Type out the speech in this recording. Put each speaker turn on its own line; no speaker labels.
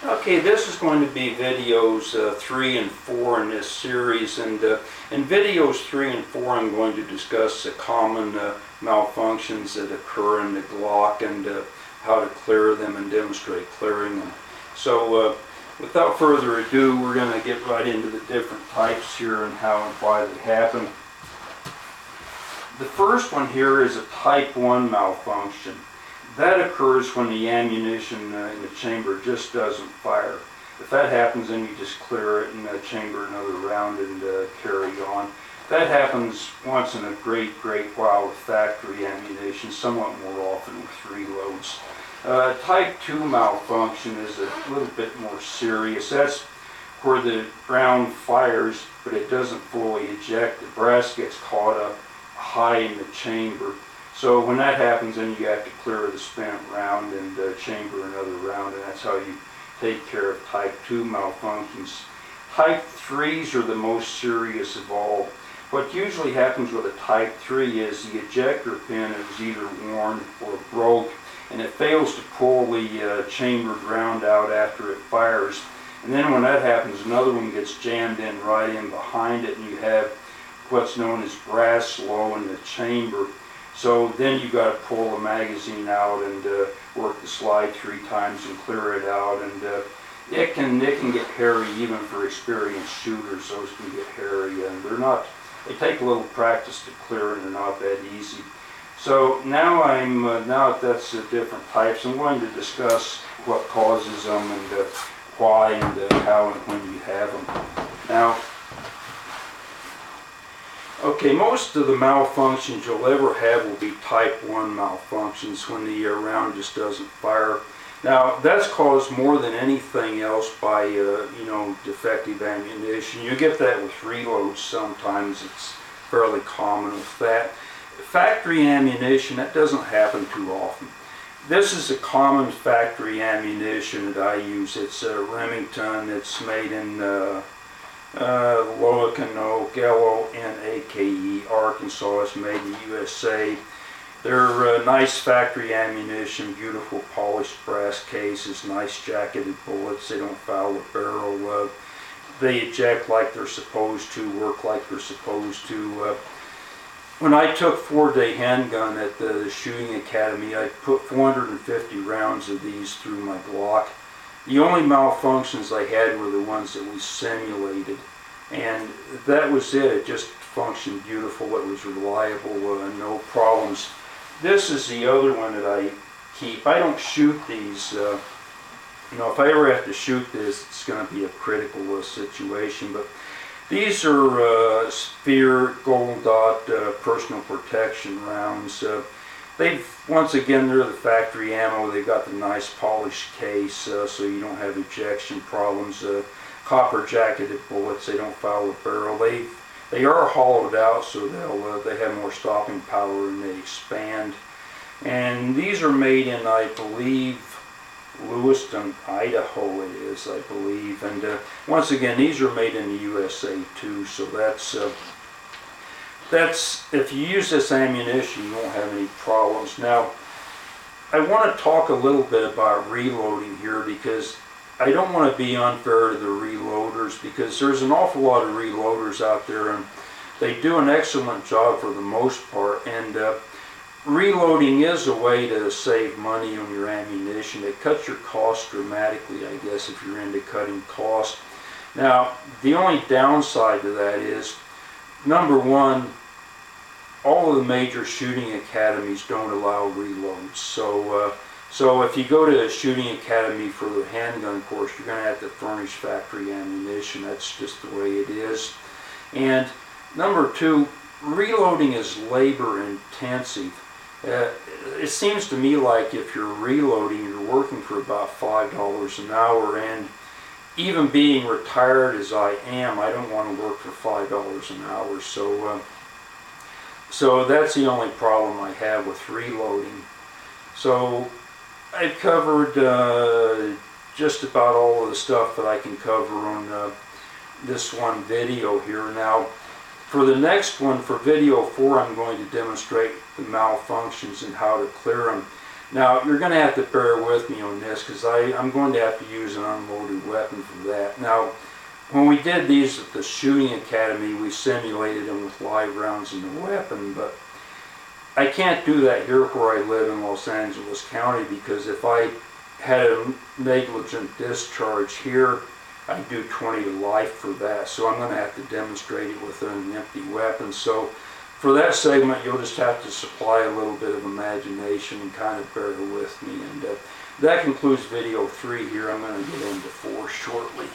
Okay, this is going to be videos 3 and 4 in this series, and in videos 3 and 4 I'm going to discuss the common malfunctions that occur in the Glock and how to clear them and demonstrate clearing them. So without further ado, we're going to get right into the different types here and how and why they happen. The first one here is a type 1 malfunction. That occurs when the ammunition in the chamber just doesn't fire. If that happens, then you just clear it and chamber another round and carry on. That happens once in a great while with factory ammunition, somewhat more often with reloads. Type 2 malfunction is a little bit more serious. That's where the round fires, but it doesn't fully eject. The brass gets caught up high in the chamber. So when that happens, then you have to clear the spent round and chamber another round, and that's how you take care of type 2 malfunctions. Type 3s are the most serious of all. What usually happens with a type 3 is the ejector pin is either worn or broke, and it fails to pull the chambered round out after it fires. And then when that happens, another one gets jammed in right in behind it, and you have what's known as brass slow in the chamber. So then you've got to pull the magazine out and work the slide 3 times and clear it out. And it can get hairy even for experienced shooters. Those can get hairy, and they take a little practice to clear, and they're not that easy. So now now that that's the different types, I'm going to discuss what causes them and why and how and when you have them. Now, okay, most of the malfunctions you'll ever have will be type 1 malfunctions when the round just doesn't fire. Now, that's caused more than anything else by, defective ammunition. You get that with reloads sometimes. It's fairly common with that. Factory ammunition, that doesn't happen too often. This is a common factory ammunition that I use. It's Remington. It's made in Lonoke, L-O-N-A-K-E, Arkansas. It's made in the USA. They're nice factory ammunition, beautiful polished brass cases, nice jacketed bullets. They don't foul the barrel. They eject like they're supposed to, work like they're supposed to. When I took 4-day handgun at the shooting academy, I put 450 rounds of these through my Glock. The only malfunctions I had were the ones that we simulated, and that was it. It just functioned beautiful. It was reliable, no problems. This is the other one that I keep. I don't shoot these. If I ever have to shoot this, it's going to be a critical situation. But these are Sphere Gold Dot personal protection rounds. Once again, they're the factory ammo. They've got the nice polished case, so you don't have ejection problems. Copper jacketed bullets. They don't foul the barrel. They are hollowed out, so they have more stopping power and they expand. And these are made in, I believe, Lewiston, Idaho. It is, I believe. And once again, these are made in the USA too. So that's if you use this ammunition, you won't have any problems. Now, I want to talk a little bit about reloading here, because I don't want to be unfair to the reloaders, because there's an awful lot of reloaders out there, and they do an excellent job for the most part. And reloading is a way to save money on your ammunition. It cuts your costs dramatically, I guess, if you're into cutting costs. Now, the only downside to that is, number one, all of the major shooting academies don't allow reloads. So if you go to a shooting academy for the handgun course, you're going to have to furnish factory ammunition. That's just the way it is. And number two, reloading is labor intensive. It seems to me like if you're reloading, you're working for about $5 an hour, and even being retired as I am, I don't want to work for $5 an hour. So that's the only problem I have with reloading. So I've covered just about all of the stuff that I can cover on this one video here. Now, for the next one, for video 4, I'm going to demonstrate the malfunctions and how to clear them. Now, you're going to have to bear with me on this because I'm going to have to use an unloaded weapon for that. Now, when we did these at the shooting academy, we simulated them with live rounds in the weapon, but I can't do that here where I live in Los Angeles County, because if I had a negligent discharge here, I'd do 20 to life for that. So I'm going to have to demonstrate it with an empty weapon. So for that segment, you'll just have to supply a little bit of imagination and kind of bear with me. And that concludes video 3 here. I'm going to get into 4 shortly.